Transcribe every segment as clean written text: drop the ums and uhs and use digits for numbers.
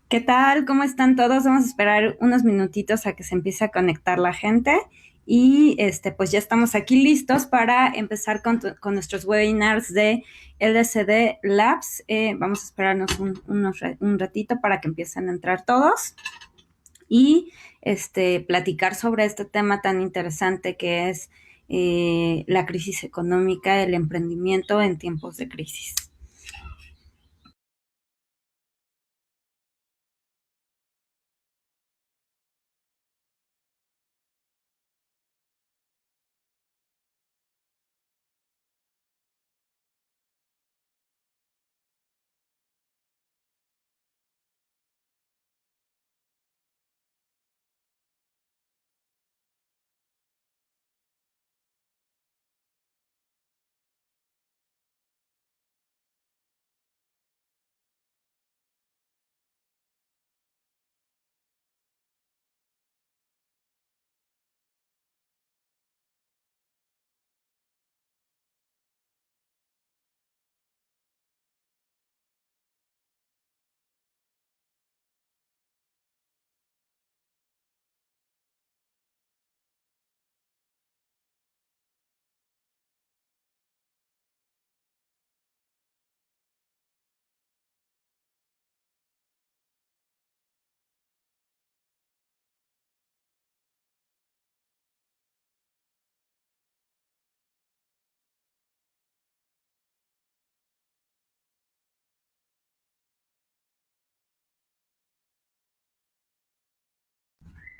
¿Qué tal? ¿Cómo están todos? Vamos a esperar unos minutitos a que se empiece a conectar la gente y pues ya estamos aquí listos para empezar con nuestros webinars de LCD Labs. Vamos a esperarnos un ratito para que empiecen a entrar todos y platicar sobre este tema tan interesante que es la crisis económica, el emprendimiento en tiempos de crisis.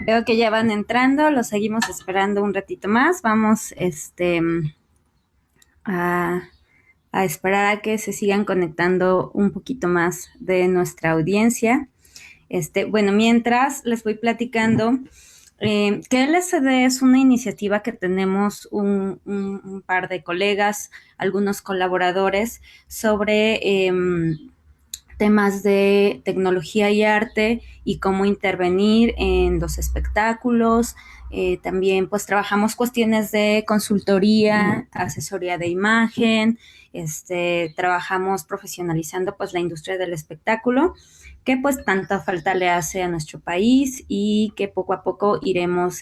Veo que ya van entrando, los seguimos esperando un ratito más. Vamos a, a esperar a que se sigan conectando un poquito más de nuestra audiencia. Bueno, mientras les voy platicando que LSD es una iniciativa que tenemos un par de colegas, algunos colaboradores, sobre temas de tecnología y arte y cómo intervenir en los espectáculos. También pues trabajamos cuestiones de consultoría, asesoría de imagen, trabajamos profesionalizando pues la industria del espectáculo, que pues tanta falta le hace a nuestro país y que poco a poco iremos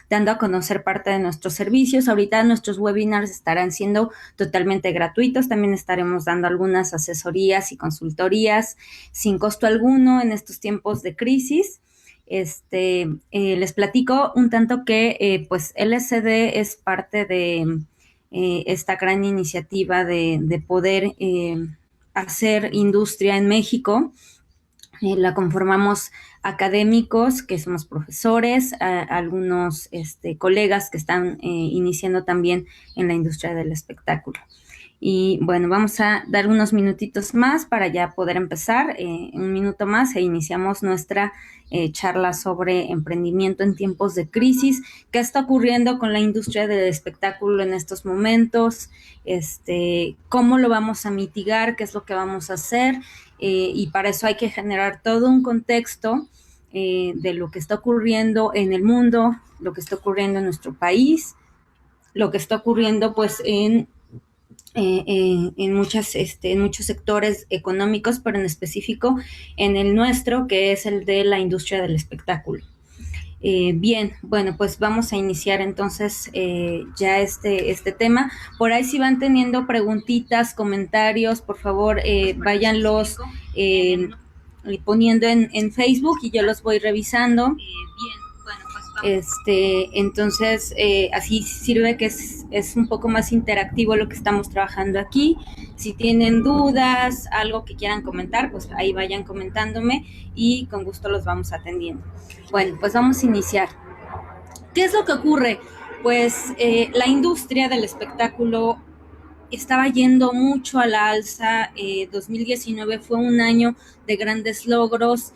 dando a conocer parte de nuestros servicios. Ahorita nuestros webinars estarán siendo totalmente gratuitos. También estaremos dando algunas asesorías y consultorías sin costo alguno en estos tiempos de crisis. Les platico un tanto que pues LSD es parte de esta gran iniciativa de poder hacer industria en México. La conformamos académicos, que somos profesores, algunos colegas que están iniciando también en la industria del espectáculo. Y bueno, vamos a dar unos minutitos más para ya poder empezar, un minuto más e iniciamos nuestra charla sobre emprendimiento en tiempos de crisis, qué está ocurriendo con la industria del espectáculo en estos momentos, cómo lo vamos a mitigar, qué es lo que vamos a hacer, y para eso hay que generar todo un contexto de lo que está ocurriendo en el mundo, lo que está ocurriendo en nuestro país, lo que está ocurriendo pues en muchos sectores económicos, pero en específico en el nuestro, que es el de la industria del espectáculo. Bien, bueno, pues vamos a iniciar entonces ya este tema. Por ahí si van teniendo preguntitas, comentarios, por favor, váyanlos poniendo en Facebook y yo los voy revisando. Entonces, así sirve que es un poco más interactivo lo que estamos trabajando aquí. Si tienen dudas, algo que quieran comentar, pues ahí vayan comentándome y con gusto los vamos atendiendo. Bueno, pues vamos a iniciar. ¿Qué es lo que ocurre? Pues la industria del espectáculo estaba yendo mucho a la alza. 2019 fue un año de grandes logros.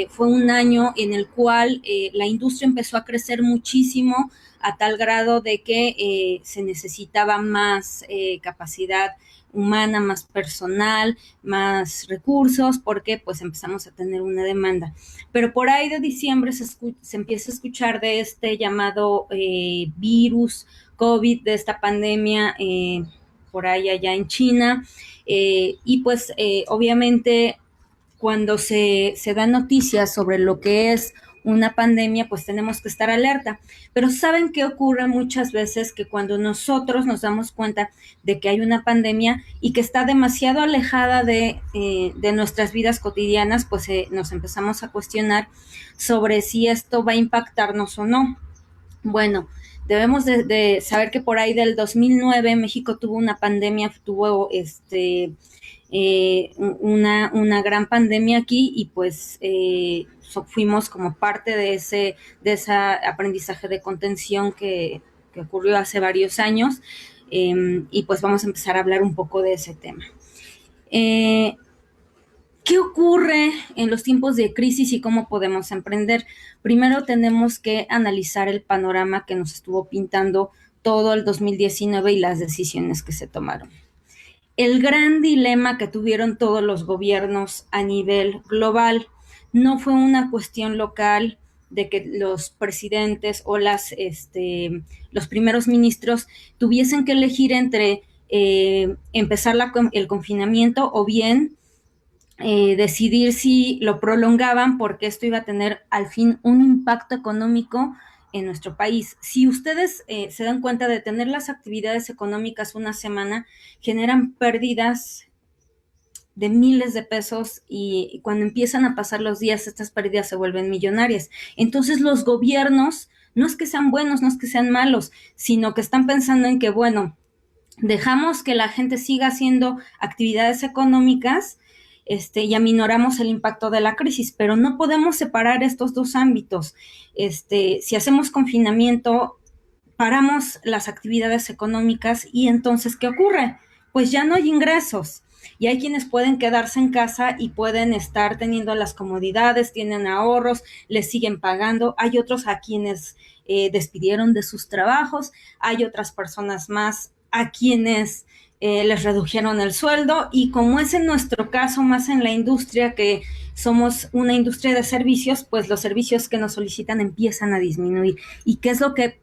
Fue un año en el cual la industria empezó a crecer muchísimo a tal grado de que se necesitaba más capacidad humana, más personal, más recursos, porque pues empezamos a tener una demanda. Pero por ahí de diciembre se empieza a escuchar de este llamado virus COVID, de esta pandemia por ahí allá en China, y pues obviamente cuando se dan noticias sobre lo que es una pandemia, pues tenemos que estar alerta. Pero ¿saben qué ocurre muchas veces? Que cuando nosotros nos damos cuenta de que hay una pandemia y que está demasiado alejada de nuestras vidas cotidianas, pues nos empezamos a cuestionar sobre si esto va a impactarnos o no. Bueno, debemos de saber que por ahí del 2009 México tuvo una pandemia, tuvo una gran pandemia aquí y pues fuimos como parte de ese aprendizaje de contención que ocurrió hace varios años y pues vamos a empezar a hablar un poco de ese tema. Eh, ¿Qué ocurre en los tiempos de crisis y cómo podemos emprender? Primero tenemos que analizar el panorama que nos estuvo pintando todo el 2019 y las decisiones que se tomaron. El gran dilema que tuvieron todos los gobiernos a nivel global no fue una cuestión local de que los presidentes o los primeros ministros tuviesen que elegir entre empezar el confinamiento o bien decidir si lo prolongaban porque esto iba a tener al fin un impacto económico en nuestro país. Si ustedes se dan cuenta de tener las actividades económicas una semana, generan pérdidas de miles de pesos y cuando empiezan a pasar los días, estas pérdidas se vuelven millonarias. Entonces los gobiernos no es que sean buenos, no es que sean malos, sino que están pensando en que, bueno, dejamos que la gente siga haciendo actividades económicas y aminoramos el impacto de la crisis, pero no podemos separar estos dos ámbitos. Si hacemos confinamiento, paramos las actividades económicas y entonces, ¿qué ocurre? Pues ya no hay ingresos y hay quienes pueden quedarse en casa y pueden estar teniendo las comodidades, tienen ahorros, les siguen pagando. Hay otros a quienes despidieron de sus trabajos, hay otras personas más a quienes les redujeron el sueldo y como es en nuestro caso más en la industria que somos una industria de servicios, pues los servicios que nos solicitan empiezan a disminuir. ¿Y qué es lo que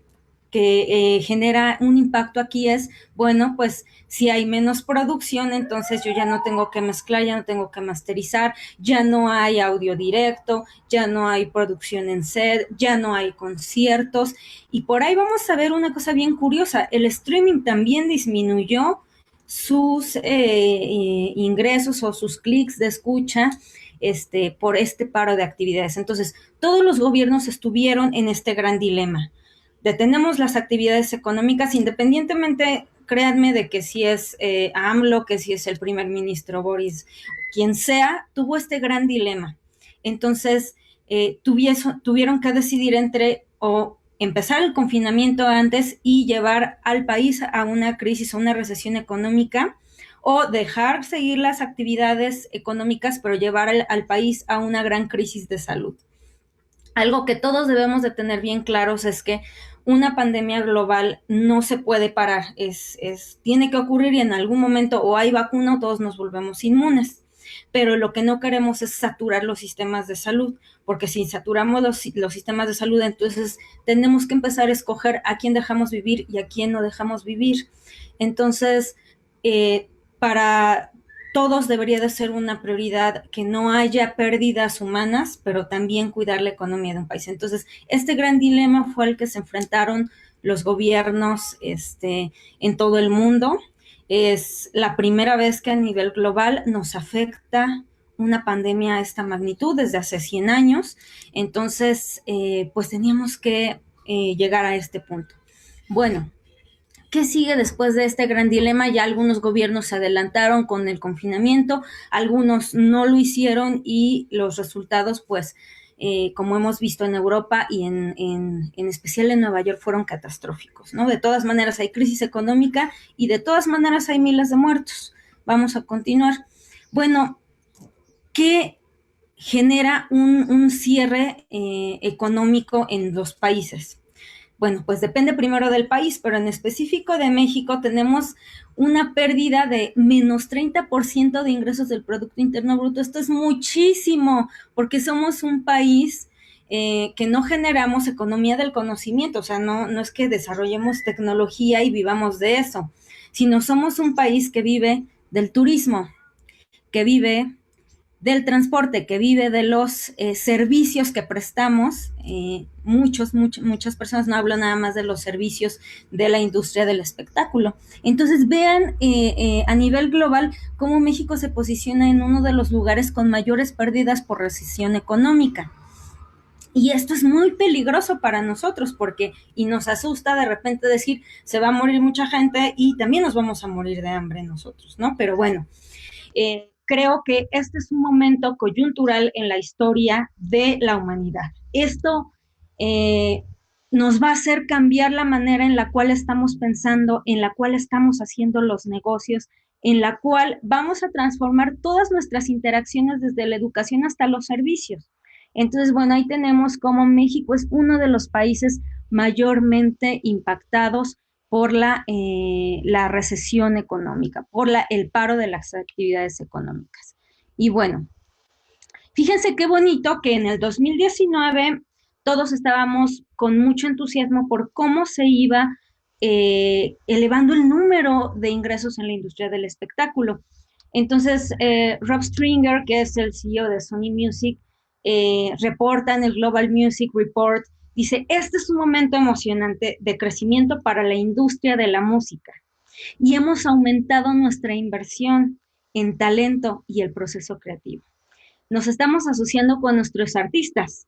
genera un impacto aquí? Es, bueno, pues si hay menos producción, entonces yo ya no tengo que mezclar, ya no tengo que masterizar, ya no hay audio directo, ya no hay producción en set, ya no hay conciertos y por ahí vamos a ver una cosa bien curiosa, el streaming también disminuyó sus ingresos o sus clics de escucha por este paro de actividades. Entonces, todos los gobiernos estuvieron en este gran dilema. Detenemos las actividades económicas independientemente, créanme, de que si es AMLO, que si es el primer ministro Boris, quien sea, tuvo este gran dilema. Entonces, tuvieron que decidir entre o empezar el confinamiento antes y llevar al país a una crisis o una recesión económica, o dejar seguir las actividades económicas, pero llevar al país a una gran crisis de salud. Algo que todos debemos de tener bien claros es que una pandemia global no se puede parar, tiene que ocurrir y en algún momento o hay vacuna o todos nos volvemos inmunes. Pero lo que no queremos es saturar los sistemas de salud, porque si saturamos los sistemas de salud, entonces tenemos que empezar a escoger a quién dejamos vivir y a quién no dejamos vivir. Entonces, para todos debería de ser una prioridad que no haya pérdidas humanas, pero también cuidar la economía de un país. Entonces, este gran dilema fue el que se enfrentaron los gobiernos en todo el mundo. Es la primera vez que a nivel global nos afecta una pandemia a esta magnitud desde hace 100 años. Entonces, pues teníamos que llegar a este punto. Bueno, ¿qué sigue después de este gran dilema? Ya algunos gobiernos se adelantaron con el confinamiento, algunos no lo hicieron y los resultados, pues, como hemos visto en Europa y en especial en Nueva York, fueron catastróficos, ¿no? De todas maneras hay crisis económica y de todas maneras hay miles de muertos. Vamos a continuar. Bueno, ¿qué genera un cierre económico en los países? Bueno, pues depende primero del país, pero en específico de México tenemos una pérdida de menos 30% de ingresos del Producto Interno Bruto. Esto es muchísimo, porque somos un país que no generamos economía del conocimiento, o sea, no es que desarrollemos tecnología y vivamos de eso, sino somos un país que vive del turismo, que vive del transporte, que vive de los servicios que prestamos. Muchas personas, no hablo nada más de los servicios de la industria del espectáculo. Entonces vean a nivel global cómo México se posiciona en uno de los lugares con mayores pérdidas por recesión económica. Y esto es muy peligroso para nosotros porque, y nos asusta de repente decir, se va a morir mucha gente y también nos vamos a morir de hambre nosotros, ¿no? Pero bueno, creo que este es un momento coyuntural en la historia de la humanidad. Esto nos va a hacer cambiar la manera en la cual estamos pensando, en la cual estamos haciendo los negocios, en la cual vamos a transformar todas nuestras interacciones desde la educación hasta los servicios. Entonces, bueno, ahí tenemos como México es uno de los países mayormente impactados por la recesión económica, por el paro de las actividades económicas. Y bueno, fíjense qué bonito que en el 2019 todos estábamos con mucho entusiasmo por cómo se iba elevando el número de ingresos en la industria del espectáculo. Entonces, Rob Stringer, que es el CEO de Sony Music, reporta en el Global Music Report, dice, este es un momento emocionante de crecimiento para la industria de la música y hemos aumentado nuestra inversión en talento y el proceso creativo. Nos estamos asociando con nuestros artistas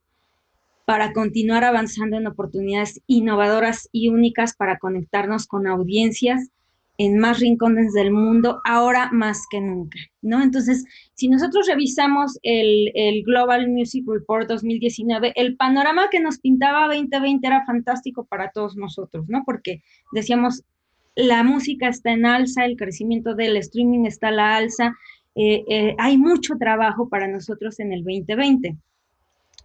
para continuar avanzando en oportunidades innovadoras y únicas para conectarnos con audiencias en más rincones del mundo, ahora más que nunca, ¿no? Entonces, si nosotros revisamos el Global Music Report 2019, el panorama que nos pintaba 2020 era fantástico para todos nosotros, ¿no? Porque decíamos, la música está en alza, el crecimiento del streaming está a la alza, hay mucho trabajo para nosotros en el 2020.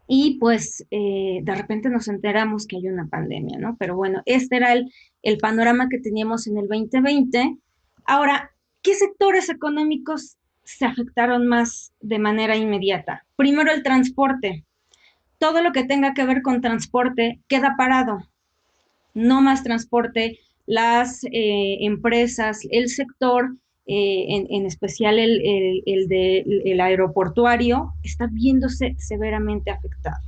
Y pues de repente nos enteramos que hay una pandemia, ¿no? Pero bueno, este era el panorama que teníamos en el 2020. Ahora, ¿qué sectores económicos se afectaron más de manera inmediata? Primero, el transporte. Todo lo que tenga que ver con transporte queda parado. No más transporte. Las empresas, el sector, en especial el aeroportuario, está viéndose severamente afectado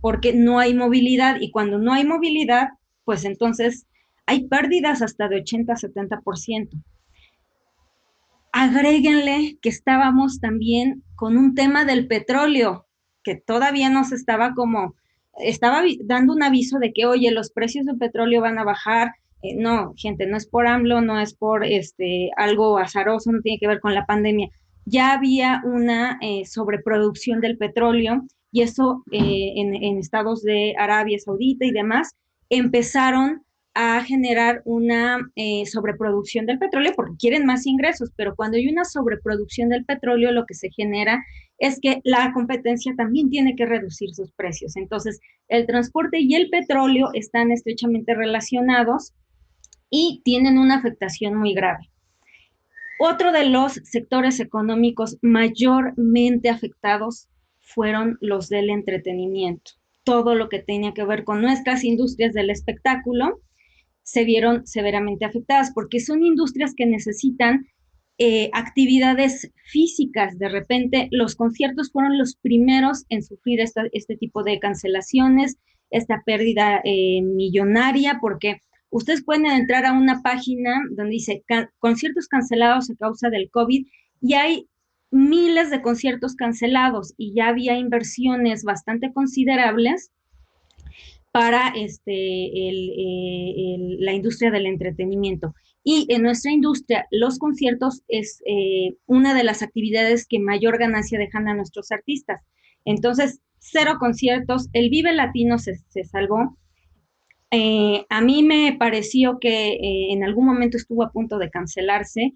porque no hay movilidad y cuando no hay movilidad, pues entonces hay pérdidas hasta de 80-70%. Agréguenle que estábamos también con un tema del petróleo, que todavía nos estaba estaba dando un aviso de que, oye, los precios del petróleo van a bajar. No, gente, no es por AMLO, no es por algo azaroso, no tiene que ver con la pandemia. Ya había una sobreproducción del petróleo y eso en estados de Arabia Saudita y demás empezaron a generar una sobreproducción del petróleo porque quieren más ingresos, pero cuando hay una sobreproducción del petróleo, lo que se genera es que la competencia también tiene que reducir sus precios. Entonces, el transporte y el petróleo están estrechamente relacionados y tienen una afectación muy grave. Otro de los sectores económicos mayormente afectados fueron los del entretenimiento. Todo lo que tenía que ver con nuestras industrias del espectáculo se vieron severamente afectadas porque son industrias que necesitan actividades físicas. De repente, los conciertos fueron los primeros en sufrir este tipo de cancelaciones, esta pérdida millonaria, porque ustedes pueden entrar a una página donde dice conciertos cancelados a causa del COVID y hay miles de conciertos cancelados y ya había inversiones bastante considerables para la industria del entretenimiento. Y en nuestra industria, los conciertos es una de las actividades que mayor ganancia dejan a nuestros artistas. Entonces, cero conciertos, el Vive Latino se salvó. A mí me pareció que en algún momento estuvo a punto de cancelarse.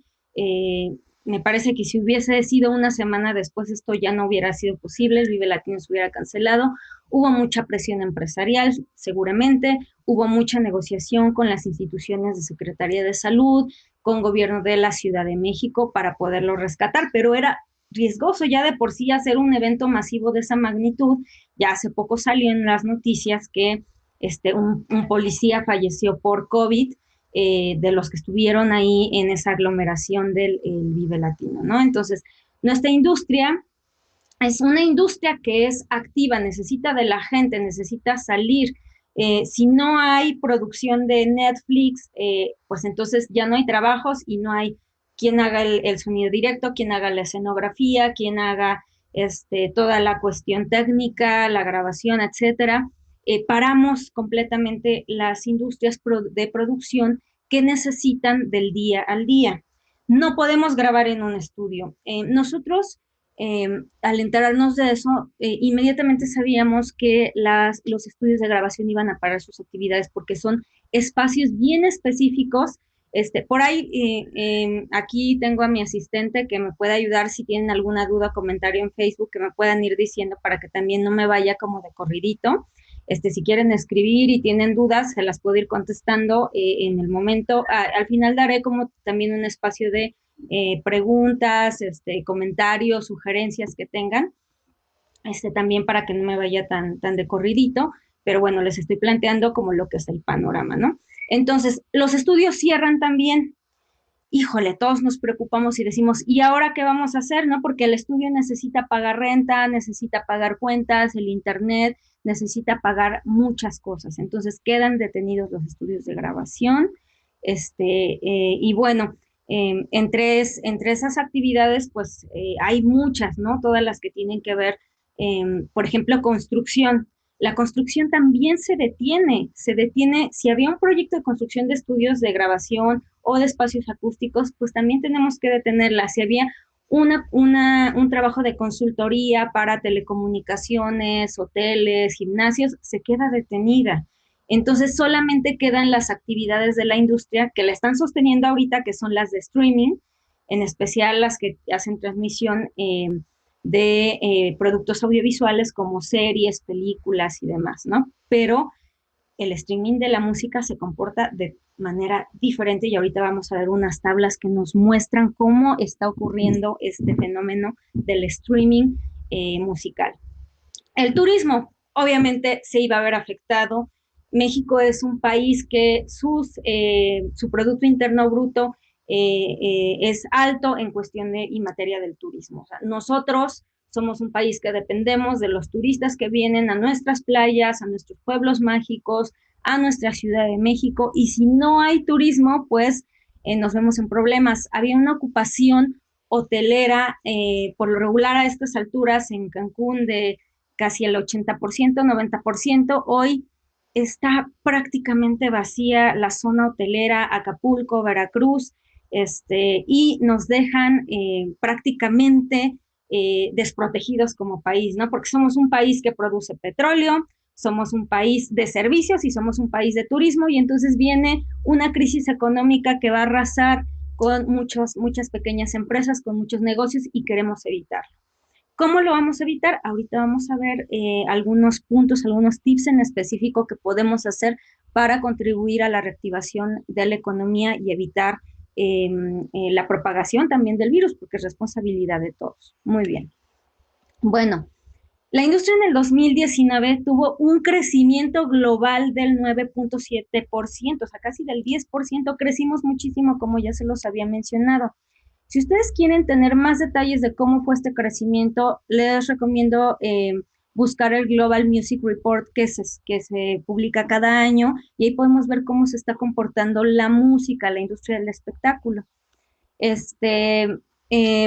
Me parece que si hubiese sido una semana después esto ya no hubiera sido posible, el Vive Latino se hubiera cancelado. Hubo mucha presión empresarial, seguramente, hubo mucha negociación con las instituciones de Secretaría de Salud, con gobierno de la Ciudad de México para poderlo rescatar, pero era riesgoso ya de por sí hacer un evento masivo de esa magnitud. Ya hace poco salió en las noticias que un policía falleció por COVID, de los que estuvieron ahí en esa aglomeración del Vive Latino, ¿no? Entonces, nuestra industria es una industria que es activa, necesita de la gente, necesita salir. Si no hay producción de Netflix, pues entonces ya no hay trabajos y no hay quien haga el sonido directo, quien haga la escenografía, quien haga toda la cuestión técnica, la grabación, etcétera. Paramos completamente las industrias de producción que necesitan del día al día. No podemos grabar en un estudio. Nosotros al enterarnos de eso, inmediatamente sabíamos que los estudios de grabación iban a parar sus actividades porque son espacios bien específicos. Por ahí, aquí tengo a mi asistente que me puede ayudar si tienen alguna duda, comentario en Facebook, que me puedan ir diciendo para que también no me vaya como de corridito. Si quieren escribir y tienen dudas, se las puedo ir contestando en el momento. Al final daré como también un espacio de preguntas, comentarios, sugerencias que tengan, también para que no me vaya tan de corridito, pero bueno, les estoy planteando como lo que es el panorama, ¿no? Entonces, los estudios cierran también. Híjole, todos nos preocupamos y decimos, ¿y ahora qué vamos a hacer? ¿No? Porque el estudio necesita pagar renta, necesita pagar cuentas, el internet, necesita pagar muchas cosas. Entonces quedan detenidos los estudios de grabación. Y bueno, entre esas actividades, pues hay muchas, ¿no? Todas las que tienen que ver, por ejemplo, construcción. La construcción también se detiene, si había un proyecto de construcción de estudios de grabación o de espacios acústicos, pues también tenemos que detenerla. Si había un trabajo de consultoría para telecomunicaciones, hoteles, gimnasios, se queda detenida. Entonces solamente quedan las actividades de la industria que la están sosteniendo ahorita, que son las de streaming, en especial las que hacen transmisión de productos audiovisuales como series, películas y demás, ¿no? Pero el streaming de la música se comporta de manera diferente y ahorita vamos a ver unas tablas que nos muestran cómo está ocurriendo este fenómeno del streaming musical. El turismo, obviamente, se iba a ver afectado. México es un país que su Producto Interno Bruto es alto en cuestión y materia del turismo. O sea, nosotros somos un país que dependemos de los turistas que vienen a nuestras playas, a nuestros pueblos mágicos, a nuestra Ciudad de México, y si no hay turismo, pues nos vemos en problemas. Había una ocupación hotelera, por lo regular a estas alturas en Cancún de casi el 80%, 90%. Hoy está prácticamente vacía la zona hotelera, Acapulco, Veracruz, y nos dejan prácticamente desprotegidos como país, ¿no? Porque somos un país que produce petróleo, somos un país de servicios y somos un país de turismo, y entonces viene una crisis económica que va a arrasar con muchas pequeñas empresas, con muchos negocios, y queremos evitarlo. ¿Cómo lo vamos a evitar? Ahorita vamos a ver algunos puntos, algunos tips en específico que podemos hacer para contribuir a la reactivación de la economía y evitar la propagación también del virus, porque es responsabilidad de todos. Muy bien. Bueno, la industria en el 2019 tuvo un crecimiento global del 9.7%, o sea, casi del 10%. Crecimos muchísimo, como ya se los había mencionado. Si ustedes quieren tener más detalles de cómo fue este crecimiento, les recomiendo buscar el Global Music Report que se publica cada año, y ahí podemos ver cómo se está comportando la música, la industria del espectáculo. Este,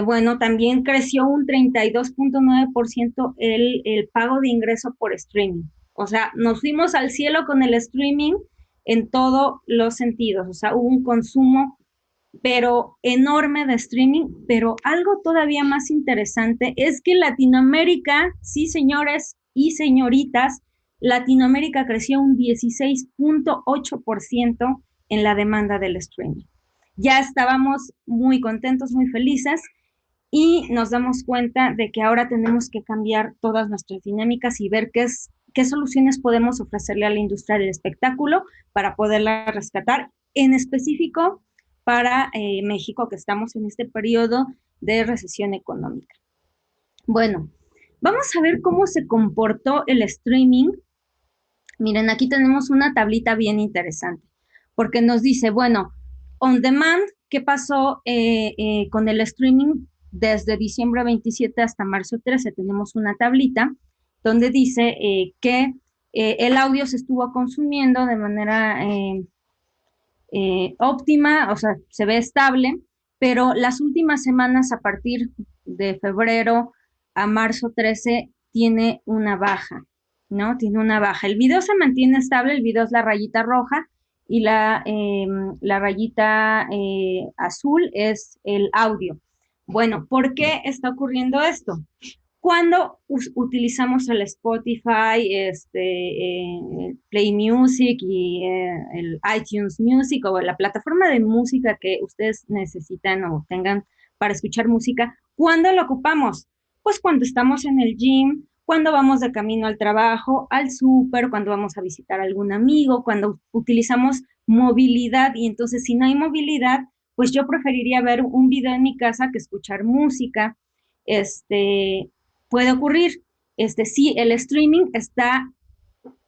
bueno, también creció un 32.9% el pago de ingreso por streaming. O sea, nos fuimos al cielo con el streaming en todos los sentidos. O sea, hubo un consumo pero enorme de streaming, pero algo todavía más interesante es que Latinoamérica, sí señores y señoritas, Latinoamérica creció un 16.8% en la demanda del streaming. Ya estábamos muy contentos, muy felices, y nos damos cuenta de que ahora tenemos que cambiar todas nuestras dinámicas y ver qué soluciones podemos ofrecerle a la industria del espectáculo para poderla rescatar, en específico para México, que estamos en este periodo de recesión económica. Bueno, vamos a ver cómo se comportó el streaming. Miren, aquí tenemos una tablita bien interesante, porque nos dice, bueno, on demand, ¿qué pasó con el streaming desde diciembre 27 hasta marzo 13 tenemos una tablita donde dice que el audio se estuvo consumiendo de manera óptima, o sea, se ve estable, pero las últimas semanas a partir de febrero a marzo 13 tiene una baja, ¿no? Tiene una baja. El video se mantiene estable, el video es la rayita roja y la rayita azul es el audio. Bueno, ¿por qué está ocurriendo esto? Cuando utilizamos el Spotify, Play Music y el iTunes Music o la plataforma de música que ustedes necesitan o tengan para escuchar música, ¿cuándo lo ocupamos? Pues cuando estamos en el gym, cuando vamos de camino al trabajo, al súper, cuando vamos a visitar a algún amigo, cuando utilizamos movilidad y entonces si no hay movilidad, pues yo preferiría ver un video en mi casa que escuchar música. Este, puede ocurrir. Sí, el streaming está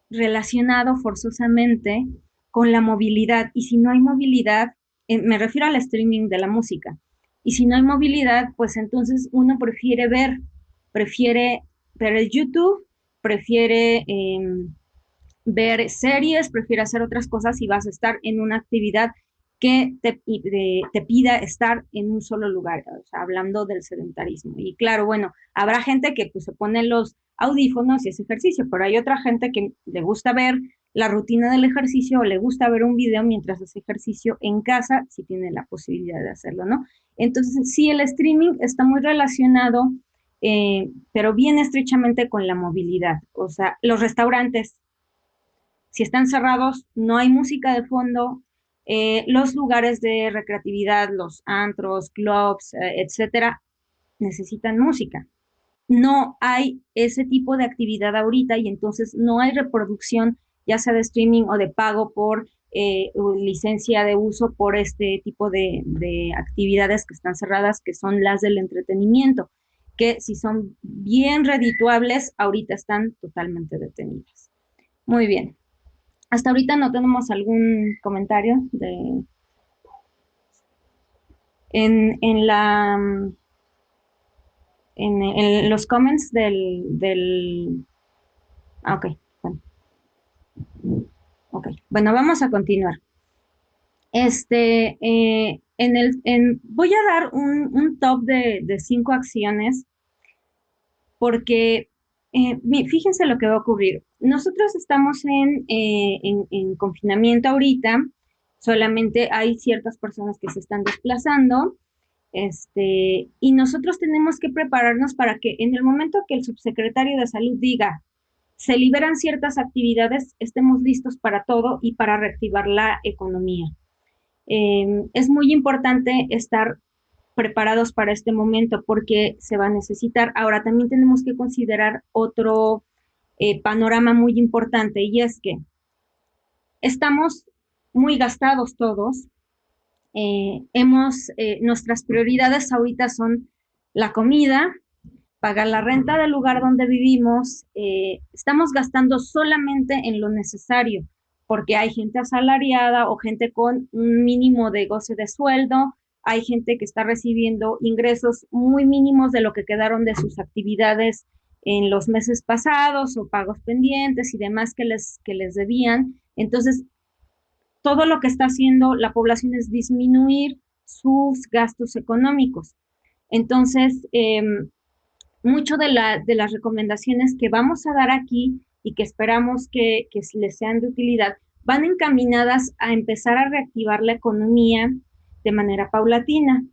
relacionado forzosamente con la movilidad y si no hay movilidad, me refiero al streaming de la música, y si no hay movilidad, pues entonces uno prefiere ver el YouTube, prefiere ver series, prefiere hacer otras cosas y vas a estar en una actividad que te pida estar en un solo lugar, o sea, hablando del sedentarismo. Y claro, bueno, habrá gente que pues, se pone los audífonos y hace ejercicio, pero hay otra gente que le gusta ver la rutina del ejercicio o le gusta ver un video mientras hace ejercicio en casa, si tiene la posibilidad de hacerlo, ¿no? Entonces, sí, el streaming está muy relacionado, pero bien estrechamente con la movilidad. O sea, los restaurantes, si están cerrados, no hay música de fondo. Los lugares de recreatividad, los antros, clubs, etcétera, necesitan música. No hay ese tipo de actividad ahorita y entonces no hay reproducción, ya sea de streaming o de pago por licencia de uso por este tipo de actividades que están cerradas, que son las del entretenimiento, que si son bien redituables, ahorita están totalmente detenidas. Muy bien. Hasta ahorita no tenemos algún comentario en la en los comments ok, bueno, ok. Bueno, vamos a continuar. Voy a dar un top de 5 acciones porque fíjense lo que va a ocurrir. Nosotros estamos en confinamiento ahorita, solamente hay ciertas personas que se están desplazando, y nosotros tenemos que prepararnos para que en el momento que el subsecretario de Salud diga, se liberan ciertas actividades, estemos listos para todo y para reactivar la economía. Es muy importante estar preparados para este momento porque se va a necesitar. Ahora también tenemos que considerar otro panorama muy importante y es que estamos muy gastados todos. Nuestras prioridades ahorita son la comida, pagar la renta del lugar donde vivimos. Estamos gastando solamente en lo necesario porque hay gente asalariada o gente con un mínimo de goce de sueldo, hay gente que está recibiendo ingresos muy mínimos de lo que quedaron de sus actividades en los meses pasados o pagos pendientes y demás que les debían. Entonces, todo lo que está haciendo la población es disminuir sus gastos económicos. Entonces, mucho de las recomendaciones que vamos a dar aquí y que esperamos que les sean de utilidad van encaminadas a empezar a reactivar la economía de manera paulatina.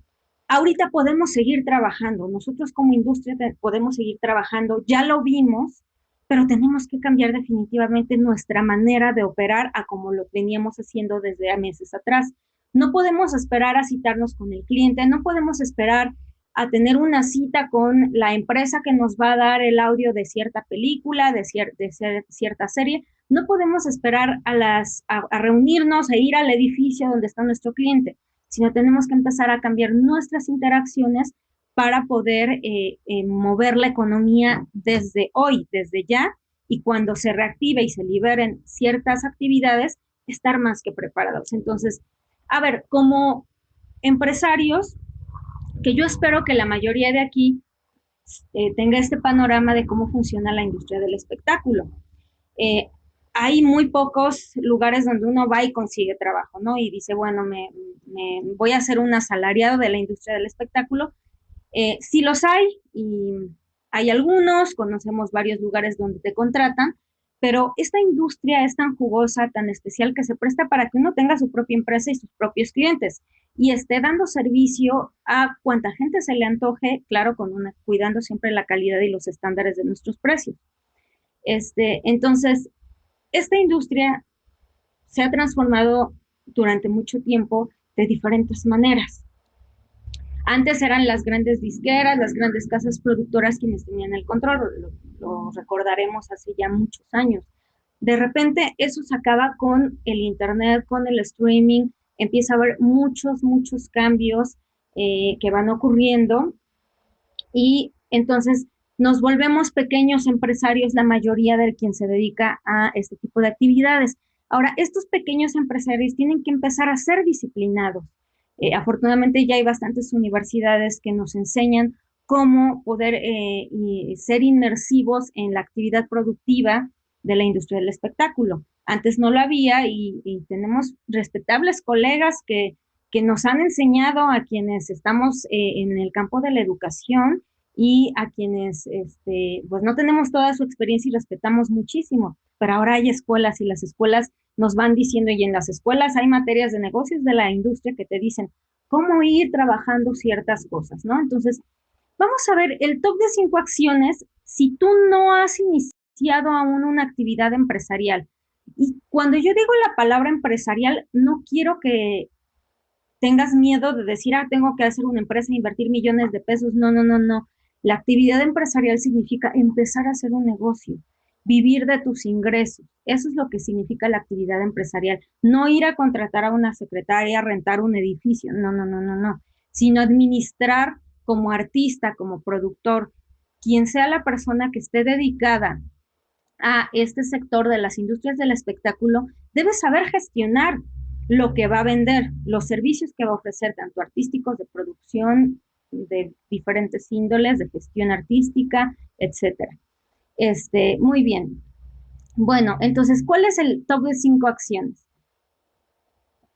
Ahorita podemos seguir trabajando, nosotros como industria podemos seguir trabajando, ya lo vimos, pero tenemos que cambiar definitivamente nuestra manera de operar a como lo veníamos haciendo desde meses atrás. No podemos esperar a citarnos con el cliente, no podemos esperar a tener una cita con la empresa que nos va a dar el audio de cierta película, de cierta serie. No podemos esperar a reunirnos e ir al edificio donde está nuestro cliente, sino tenemos que empezar a cambiar nuestras interacciones para poder mover la economía desde hoy, desde ya, y cuando se reactive y se liberen ciertas actividades, estar más que preparados. Entonces, a ver, como empresarios, que yo espero que la mayoría de aquí tenga este panorama de cómo funciona la industria del espectáculo. Eh, hay muy pocos lugares donde uno va y consigue trabajo, ¿no? Y dice, bueno, me voy a hacer un asalariado de la industria del espectáculo. Sí los hay y hay algunos, conocemos varios lugares donde te contratan, pero esta industria es tan jugosa, tan especial, que se presta para que uno tenga su propia empresa y sus propios clientes y esté dando servicio a cuanta gente se le antoje, claro, cuidando siempre la calidad y los estándares de nuestros precios. Entonces, esta industria se ha transformado durante mucho tiempo de diferentes maneras. Antes eran las grandes disqueras, las grandes casas productoras quienes tenían el control, lo recordaremos hace ya muchos años. De repente eso se acaba con el internet, con el streaming, empieza a haber muchos cambios que van ocurriendo y entonces nos volvemos pequeños empresarios, la mayoría de quien se dedica a este tipo de actividades. Ahora, estos pequeños empresarios tienen que empezar a ser disciplinados. Afortunadamente ya hay bastantes universidades que nos enseñan cómo poder ser inmersivos en la actividad productiva de la industria del espectáculo. Antes no lo había y tenemos respetables colegas que nos han enseñado a quienes estamos en el campo de la educación y a quienes pues no tenemos toda su experiencia y respetamos muchísimo, pero ahora hay escuelas y las escuelas nos van diciendo, y en las escuelas hay materias de negocios de la industria que te dicen cómo ir trabajando ciertas cosas, ¿no? Entonces, vamos a ver el top de 5 acciones si tú no has iniciado aún una actividad empresarial. Y cuando yo digo la palabra empresarial, no quiero que tengas miedo de decir, tengo que hacer una empresa e invertir millones de pesos. No, no, no, no. La actividad empresarial significa empezar a hacer un negocio, vivir de tus ingresos. Eso es lo que significa la actividad empresarial. No ir a contratar a una secretaria, rentar un edificio. No, no, no, no, no. Sino administrar como artista, como productor, quien sea la persona que esté dedicada a este sector de las industrias del espectáculo, debe saber gestionar lo que va a vender, los servicios que va a ofrecer, tanto artísticos, de producción, de diferentes índoles, de gestión artística, etcétera. Muy bien. Bueno, entonces, ¿cuál es el top de 5 acciones?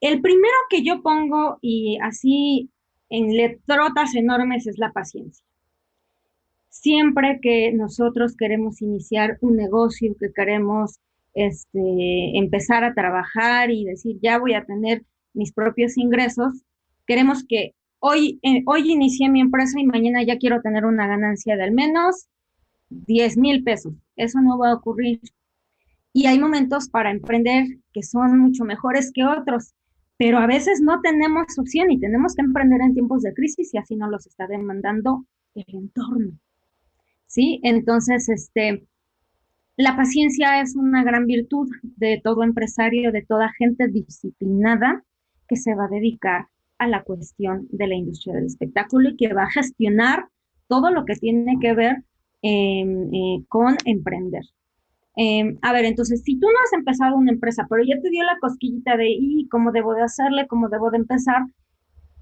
El primero que yo pongo, y así en letrotas enormes, es la paciencia. Siempre que nosotros queremos iniciar un negocio, que queremos empezar a trabajar y decir, ya voy a tener mis propios ingresos, queremos que hoy inicié mi empresa y mañana ya quiero tener una ganancia de al menos 10,000 pesos. Eso no va a ocurrir. Y hay momentos para emprender que son mucho mejores que otros, pero a veces no tenemos opción y tenemos que emprender en tiempos de crisis y así nos los está demandando el entorno. ¿Sí? Entonces, la paciencia es una gran virtud de todo empresario, de toda gente disciplinada que se va a dedicar a la cuestión de la industria del espectáculo y que va a gestionar todo lo que tiene que ver con emprender. A ver, entonces, si tú no has empezado una empresa, pero ya te dio la cosquillita de, ¿y cómo debo de hacerle? ¿Cómo debo de empezar?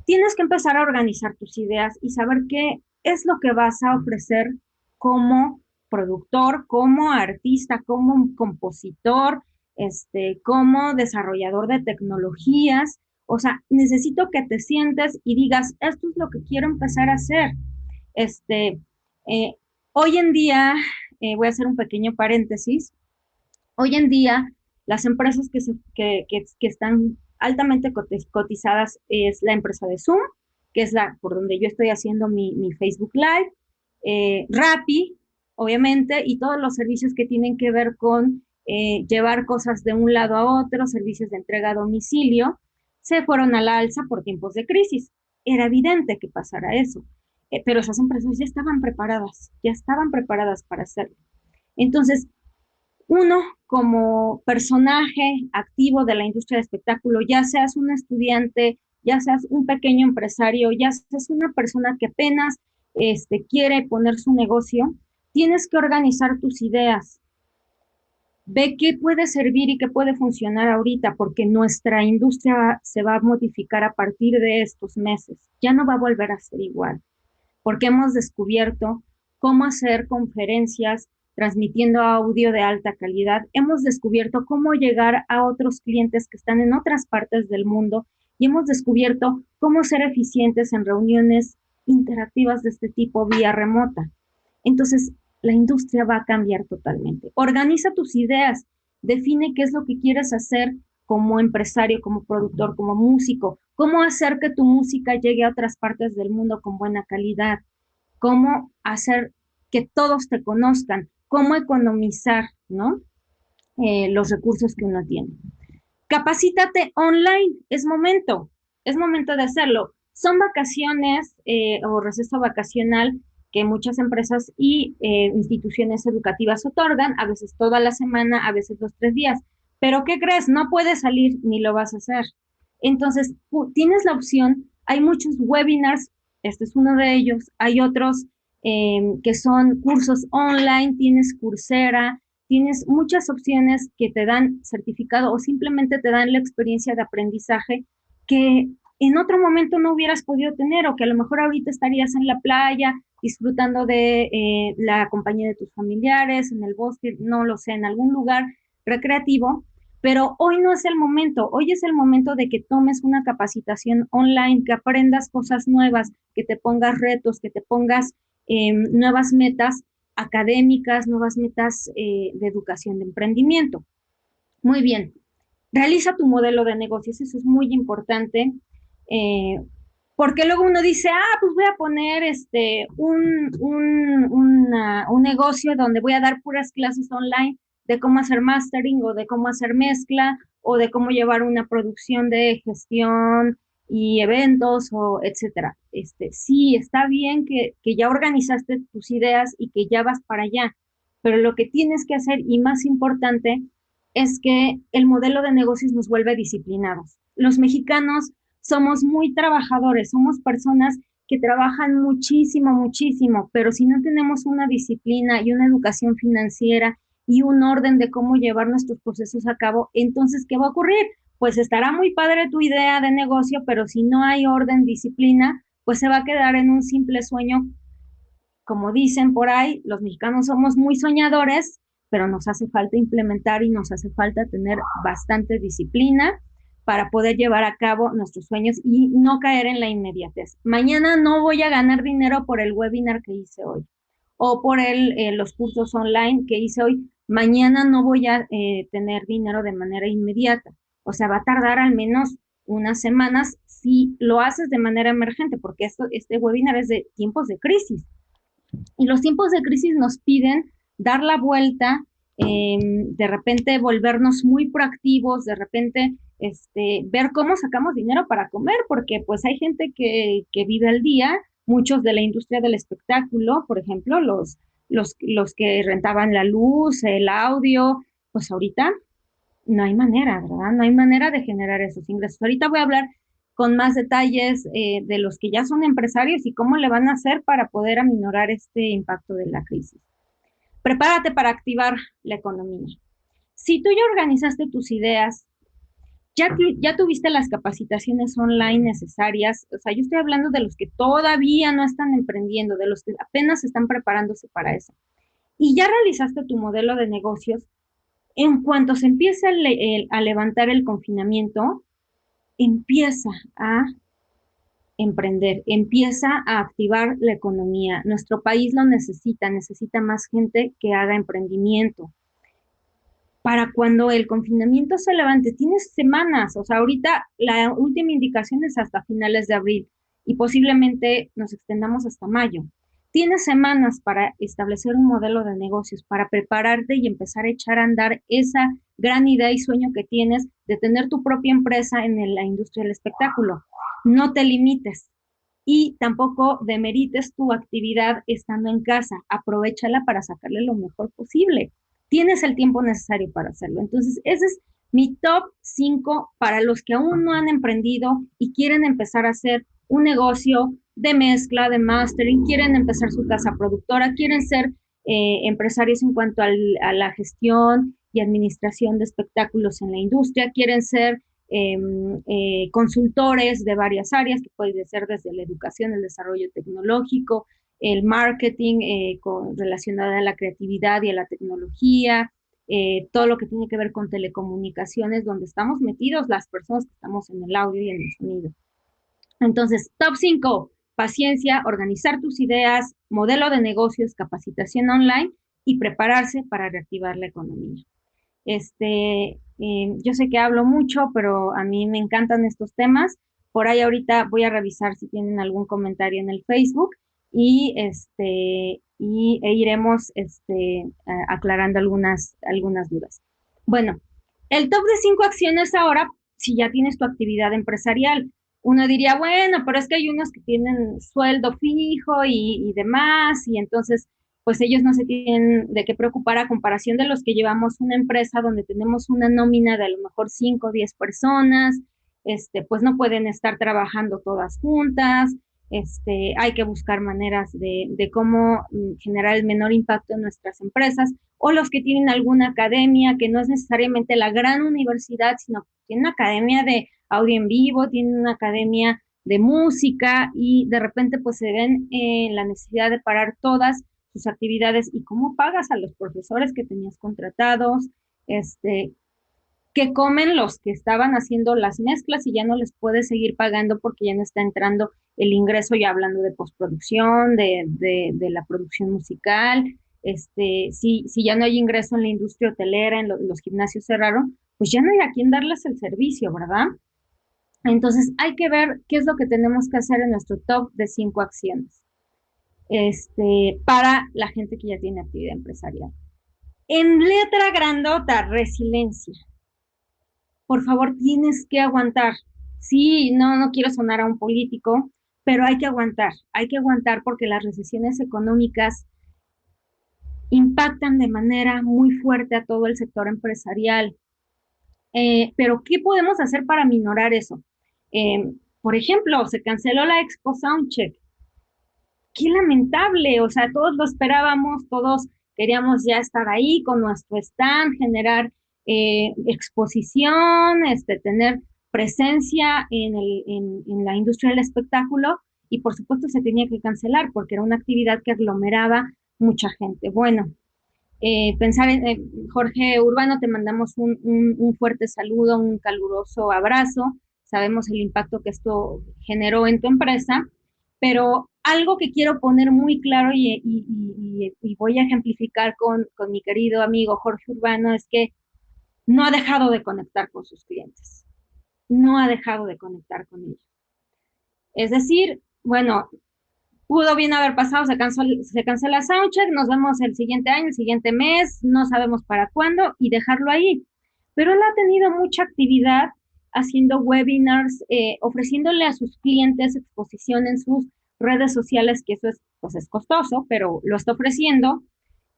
Tienes que empezar a organizar tus ideas y saber qué es lo que vas a ofrecer como productor, como artista, como compositor, como desarrollador de tecnologías. O sea, necesito que te sientes y digas, esto es lo que quiero empezar a hacer. Este, eh, Hoy en día, voy a hacer un pequeño paréntesis, hoy en día las empresas que están altamente cotizadas es la empresa de Zoom, que es la por donde yo estoy haciendo mi Facebook Live, Rappi, obviamente, y todos los servicios que tienen que ver con llevar cosas de un lado a otro, servicios de entrega a domicilio, se fueron a la alza por tiempos de crisis. Era evidente que pasara eso, pero esas empresas ya estaban preparadas para hacerlo. Entonces, uno como personaje activo de la industria del espectáculo, ya seas un estudiante, ya seas un pequeño empresario, ya seas una persona que apenas quiere poner su negocio, tienes que organizar tus ideas. ve qué puede servir y qué puede funcionar ahorita, porque nuestra industria se va a modificar a partir de estos meses. Ya no va a volver a ser igual, porque hemos descubierto cómo hacer conferencias transmitiendo audio de alta calidad. Hemos descubierto cómo llegar a otros clientes que están en otras partes del mundo y hemos descubierto cómo ser eficientes en reuniones interactivas de este tipo vía remota. Entonces, la industria va a cambiar totalmente. Organiza tus ideas, define qué es lo que quieres hacer como empresario, como productor, como músico, cómo hacer que tu música llegue a otras partes del mundo con buena calidad, cómo hacer que todos te conozcan, cómo economizar, ¿no? Los recursos que uno tiene. Capacítate online, es momento de hacerlo. Son vacaciones o receso vacacional que muchas empresas y instituciones educativas otorgan, a veces toda la semana, a veces los 3 días. Pero ¿qué crees? No puedes salir ni lo vas a hacer. Entonces, tienes la opción, hay muchos webinars, este es uno de ellos, hay otros que son cursos online, tienes Coursera, tienes muchas opciones que te dan certificado o simplemente te dan la experiencia de aprendizaje que en otro momento no hubieras podido tener o que a lo mejor ahorita estarías en la playa disfrutando de la compañía de tus familiares, en el bosque, no lo sé, en algún lugar recreativo, pero hoy no es el momento, hoy es el momento de que tomes una capacitación online, que aprendas cosas nuevas, que te pongas retos, que te pongas nuevas metas académicas, nuevas metas de educación de emprendimiento. Muy bien, realiza tu modelo de negocios, eso es muy importante, eh, porque luego uno dice, pues voy a poner un negocio donde voy a dar puras clases online de cómo hacer mastering o de cómo hacer mezcla o de cómo llevar una producción de gestión y eventos o etcétera. Sí, está bien que ya organizaste tus ideas y que ya vas para allá, pero lo que tienes que hacer y más importante es que el modelo de negocios nos vuelve disciplinados. Los mexicanos somos muy trabajadores, somos personas que trabajan muchísimo, muchísimo, pero si no tenemos una disciplina y una educación financiera y un orden de cómo llevar nuestros procesos a cabo, entonces, ¿qué va a ocurrir? Pues estará muy padre tu idea de negocio, pero si no hay orden, disciplina, pues se va a quedar en un simple sueño. Como dicen por ahí, los mexicanos somos muy soñadores, pero nos hace falta implementar y nos hace falta tener bastante disciplina para poder llevar a cabo nuestros sueños y no caer en la inmediatez. Mañana no voy a ganar dinero por el webinar que hice hoy o por los cursos online que hice hoy. Mañana no voy a tener dinero de manera inmediata. O sea, va a tardar al menos unas semanas si lo haces de manera emergente, porque este webinar es de tiempos de crisis. Y los tiempos de crisis nos piden dar la vuelta, de repente volvernos muy proactivos, de repente ver cómo sacamos dinero para comer, porque pues hay gente que vive al día, muchos de la industria del espectáculo, por ejemplo, los que rentaban la luz, el audio, pues ahorita no hay manera, ¿verdad? No hay manera de generar esos ingresos. Ahorita voy a hablar con más detalles de los que ya son empresarios y cómo le van a hacer para poder aminorar este impacto de la crisis. Prepárate para activar la economía. Si tú ya organizaste tus ideas, ya tuviste las capacitaciones online necesarias, o sea, yo estoy hablando de los que todavía no están emprendiendo, de los que apenas están preparándose para eso, y ya realizaste tu modelo de negocios, en cuanto se empiece a levantar el confinamiento, empieza a emprender, empieza a activar la economía. Nuestro país lo necesita, necesita más gente que haga emprendimiento. Para cuando el confinamiento se levante, tienes semanas, o sea, ahorita la última indicación es hasta finales de abril y posiblemente nos extendamos hasta mayo. Tienes semanas para establecer un modelo de negocios, para prepararte y empezar a echar a andar esa gran idea y sueño que tienes de tener tu propia empresa en la industria del espectáculo. No te limites y tampoco demerites tu actividad estando en casa. Aprovéchala para sacarle lo mejor posible. Tienes el tiempo necesario para hacerlo. Entonces, ese es mi top 5 para los que aún no han emprendido y quieren empezar a hacer un negocio de mezcla, de mastering, quieren empezar su casa productora, quieren ser empresarios en cuanto a la gestión y administración de espectáculos en la industria, quieren ser consultores de varias áreas, que puede ser desde la educación, el desarrollo tecnológico, el marketing relacionado a la creatividad y a la tecnología, todo lo que tiene que ver con telecomunicaciones, donde estamos metidos las personas que estamos en el audio y en el sonido. Entonces, top 5, paciencia, organizar tus ideas, modelo de negocios, capacitación online y prepararse para reactivar la economía. Yo sé que hablo mucho, pero a mí me encantan estos temas. Por ahí ahorita voy a revisar si tienen algún comentario en el Facebook e iremos aclarando algunas dudas. Bueno, el top de 5 acciones ahora, si ya tienes tu actividad empresarial. Uno diría, bueno, pero es que hay unos que tienen sueldo fijo y demás, y entonces pues ellos no se tienen de qué preocupar a comparación de los que llevamos una empresa donde tenemos una nómina de a lo mejor 5 o 10 personas, pues no pueden estar trabajando todas juntas, hay que buscar maneras de cómo generar el menor impacto en nuestras empresas, o los que tienen alguna academia que no es necesariamente la gran universidad, sino que tienen una academia de audio en vivo, tienen una academia de música y de repente pues se ven en la necesidad de parar todas sus actividades y cómo pagas a los profesores que tenías contratados, qué comen los que estaban haciendo las mezclas y ya no les puedes seguir pagando porque ya no está entrando el ingreso, ya hablando de postproducción, de la producción musical, si ya no hay ingreso en la industria hotelera, los gimnasios cerraron, pues ya no hay a quién darles el servicio, ¿verdad? Entonces hay que ver qué es lo que tenemos que hacer en nuestro top de 5 acciones para la gente que ya tiene actividad empresarial. En letra grandota, resiliencia. Por favor, tienes que aguantar. Sí, no quiero sonar a un político, pero hay que aguantar porque las recesiones económicas impactan de manera muy fuerte a todo el sector empresarial. Pero, ¿qué podemos hacer para minorar eso? Por ejemplo, se canceló la Expo Soundcheck. Qué lamentable, o sea, todos lo esperábamos, todos queríamos ya estar ahí con nuestro stand, generar exposición, tener presencia en la industria del espectáculo y por supuesto se tenía que cancelar porque era una actividad que aglomeraba mucha gente. Bueno, pensar en Jorge Urbano, te mandamos un fuerte saludo, un caluroso abrazo. Sabemos el impacto que esto generó en tu empresa, pero algo que quiero poner muy claro y voy a ejemplificar con mi querido amigo Jorge Urbano es que no ha dejado de conectar con sus clientes, no ha dejado de conectar con ellos. Es decir, bueno, pudo bien haber pasado, se cancela Soundcheck, nos vemos el siguiente año, el siguiente mes, no sabemos para cuándo y dejarlo ahí. Pero él ha tenido mucha actividad haciendo webinars, ofreciéndole a sus clientes exposición en sus redes sociales, que eso es, pues es costoso, pero lo está ofreciendo.